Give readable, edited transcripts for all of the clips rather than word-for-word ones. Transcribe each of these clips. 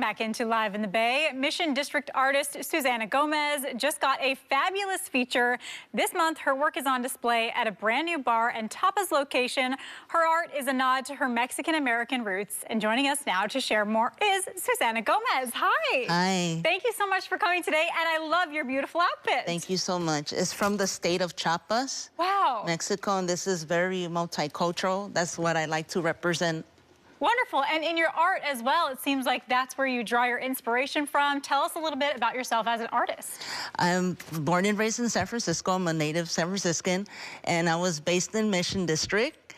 Welcome back into Live in the Bay. Mission District Artist Susana Gomez just got a fabulous feature. This month, her work is on display at a brand new bar and tapas location. Her art is a nod to her Mexican-American roots. And joining us now to share more is Susana Gomez. Hi. Hi. Thank you so much for coming today, and I love your beautiful outfit. Thank you so much. It's from the state of Chiapas, wow, Mexico, and this is very multicultural. That's what I like to represent. Wonderful. And in your art as well, it seems like that's where you draw your inspiration from. Tell us a little bit about yourself as an artist. I'm born and raised in San Francisco. I'm a native San Franciscan, and I was based in Mission District.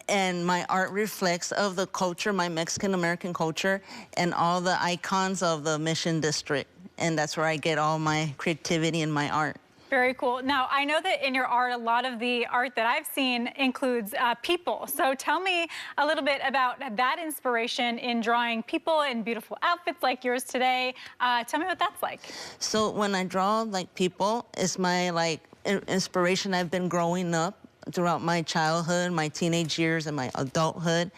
And my art reflects of the culture, my Mexican-American culture, and all the icons of the Mission District. And that's where I get all my creativity in my art. Very cool. Now, I know that in your art, a lot of the art that I've seen includes people. So tell me a little bit about that inspiration in drawing people in beautiful outfits like yours today. Tell me what that's like. So when I draw like people, it's my inspiration. I've been growing up throughout my childhood, my teenage years, and my adulthood.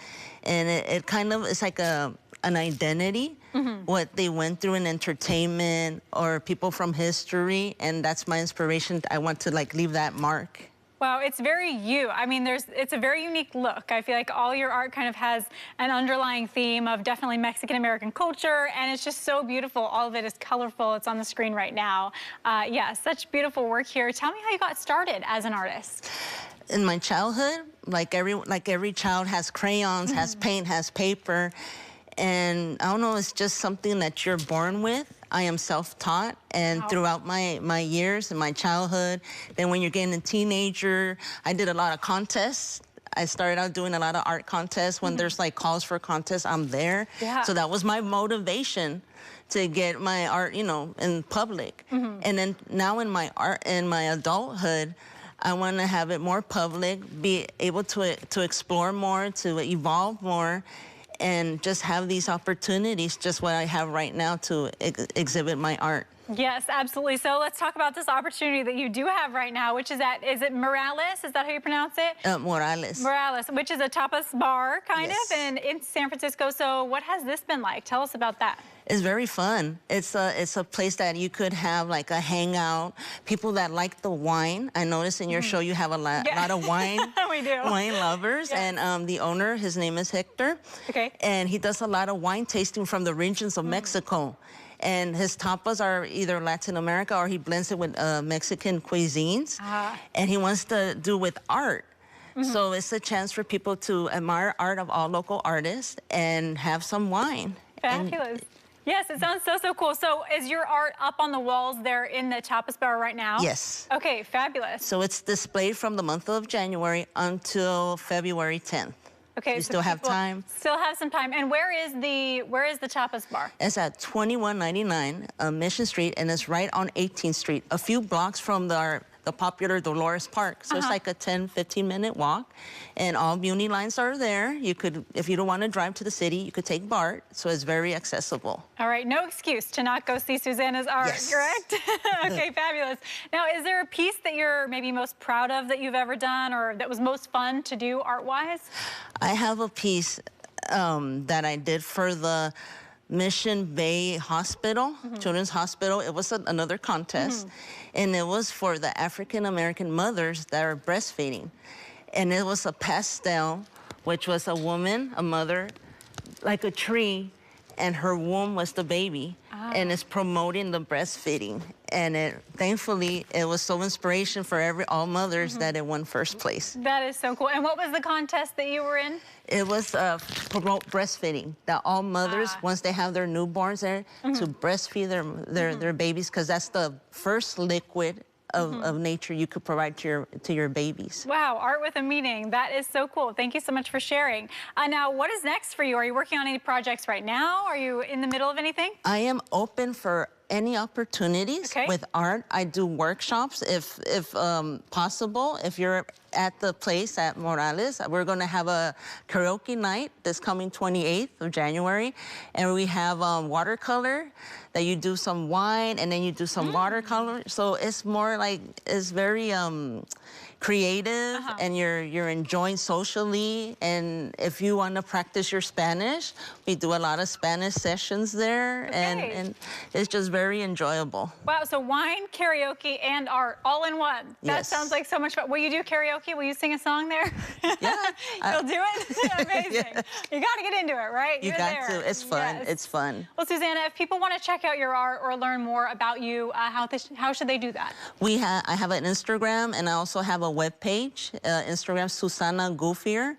And it kind of, it's like an identity, what they went through in entertainment or people from history, and that's my inspiration. I want to leave that mark. Wow, it's very you. I mean, it's a very unique look. I feel like all your art kind of has an underlying theme of definitely Mexican-American culture, and it's just so beautiful. All of it is colorful. It's on the screen right now. Yeah, such beautiful work here. Tell me how you got started as an artist. In my childhood, like every child has crayons, has paint, has paper. And I don't know, it's just something that you're born with. I am self-taught, and throughout my years and my childhood, then when you're getting a teenager, I did a lot of contests. I started out doing a lot of art contests. When there's calls for contests, I'm there. Yeah. So that was my motivation to get my art, in public. And then now in my art, in my adulthood, I want to have it more public, be able to explore more, to evolve more, and just have these opportunities, just what I have right now, to exhibit my art. Yes, absolutely. So let's talk about this opportunity that you do have right now, which is is it Morales? Is that how you pronounce it? Morales. Morales, which is a tapas bar, kind of, and in San Francisco. So what has this been like? Tell us about that. It's very fun. It's a place that you could have a hangout. People that like the wine. I noticed in your show you have a lot of wine. We do. Wine lovers. Yes. And the owner, his name is Hector. Okay. And he does a lot of wine tasting from the regions of Mexico. And his tapas are either Latin America or he blends it with Mexican cuisines. And he wants to do with art. So it's a chance for people to admire art of all local artists and have some wine. Fabulous. Yes, it sounds so cool. So is your art up on the walls there in the tapas bar right now? Yes. Okay, fabulous. So it's displayed from the month of January until February 10th. Okay, you still have time. Still have some time. And where is the tapas bar? It's at 2199 Mission Street, and it's right on 18th Street, a few blocks from the popular Dolores Park. So it's like a 10-15-minute walk, and all Muni lines are there. You could, if you don't want to drive to the city, you could take BART, so it's very accessible. All right, no excuse to not go see Susana's art, correct? Okay, fabulous. Now, is there a piece that you're maybe most proud of that you've ever done, or that was most fun to do art-wise? I have a piece that I did for the Mission Bay Hospital, Children's Hospital. It was another contest, and it was for the African-American mothers that are breastfeeding. And it was a pastel, which was a woman, a mother, like a tree, and her womb was the baby, and it's promoting the breastfeeding. And thankfully, it was so inspiration for all mothers that it won first place. That is so cool. And what was the contest that you were in? It was promote breastfeeding, that all mothers, once they have their newborns there, to breastfeed their babies, because that's the first liquid of nature you could provide to your babies. Wow, art with a meaning. That is so cool. Thank you so much for sharing. Now, what is next for you? Are you working on any projects right now? Are you in the middle of anything? I am open for any opportunities with art. I do workshops if possible. If you're at the place at Morales, we're going to have a karaoke night this coming 28th of January, and we have watercolor that you do some wine and then you do some watercolor. So it's more it's very creative and you're enjoying socially. And if you want to practice your Spanish, we do a lot of Spanish sessions there, and it's just very enjoyable. Wow, so wine, karaoke, and art all in one. That Yes. sounds like so much fun. Will you do karaoke? Will you sing a song there? Yeah. You'll do it? Amazing. Yeah. You got to get into it, right? You You're got there. to. It's fun. Yes. It's fun. Well, Susana, if people want to check out your art or learn more about you, how should they do that? I have an Instagram, and I also have a web page. Instagram Susana Goofier,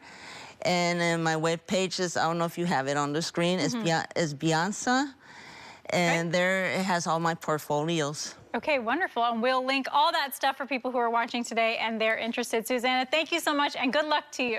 and then my web page is, I don't know if you have it on the screen. It's Bianca, and there it has all my portfolios. Okay, wonderful. And we'll link all that stuff for people who are watching today and they're interested. Susana, thank you so much, and good luck to you.